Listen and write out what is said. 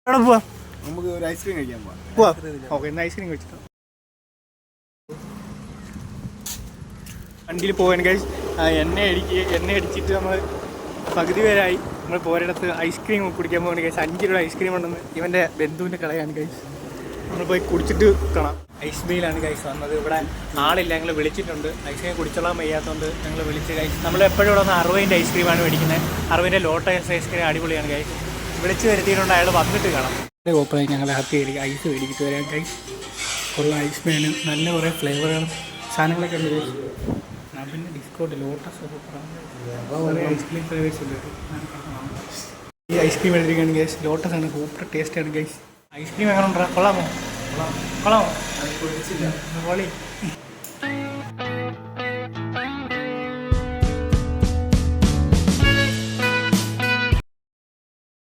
എവിടെ പോവാം? നമുക്ക് ഒരു ഐസ്ക്രീം കഴിക്കാൻ പോവാം. ഓക്കെ, എന്നാൽ ഐസ്ക്രീം കഴിച്ചിട്ട് വണ്ടിയിൽ പോകാൻ ഗൈസ്. എണ്ണ അടിച്ചിട്ട് നമ്മൾ പകുതി പേരായി. നമ്മൾ പോരിടത്ത് ഐസ്ക്രീം കുടിക്കാൻ പോകുന്ന ഗൈസ്. 5 രൂപ ഐസ്ക്രീം ഉണ്ടെന്ന് ഇവൻ്റെ ബന്ധുവിൻ്റെ കളയാണ് ഗൈസ്. നമ്മൾ പോയി കുടിച്ചിട്ട് കാണാം. ഐസ് ബീലാണ് ഗൈസ് വന്നത്. ഇവിടെ ആളില്ല, ഞങ്ങൾ വിളിച്ചിട്ടുണ്ട്. ഐസ്ക്രീം കുടിച്ചോളാൻ വയ്യാത്തതുകൊണ്ട് ഞങ്ങൾ വിളിച്ച് ഗൈസ്. നമ്മൾ എപ്പോഴും ഇവിടെ വന്ന് 60 ഐസ്ക്രീമാണ് മേടിക്കുന്നത്. 60 ലോട്ടസ് ഐസ്ക്രീം അടിപൊളിയാണ് ഗൈസ്. വിളിച്ച് വരുത്തിയിട്ടുണ്ട്, അയാൾ വന്നിട്ട് കാണാം. ഓപ്പണായി ഞങ്ങൾ ഹാപ്പി ആയിരിക്കും. ഐസ് മേടിച്ചിട്ട് വരാം ഗൈസ്. ഉള്ള ഐസ് മേന് നല്ല കുറേ ഫ്ലേവറുകളും സാധനങ്ങളൊക്കെ ഉണ്ട് ഗൈസ്. പിന്നെ ഡിസ്കൗണ്ട് ലോട്ടസ് ഒക്കെ ഐസ്ക്രീം ഫ്ലേവേഴ്സ് ഉണ്ട്. ഈ ഐസ്ക്രീം എടുത്തിരിക്കുകയാണ് ഗൈസ്. ലോട്ടസ് ആണ്, സൂപ്പർ ടേസ്റ്റ് ആണ് ഗൈസ്. ഐസ്ക്രീം എങ്ങനെ ഉണ്ടാ? കൊള്ളാമോ? പൊളി.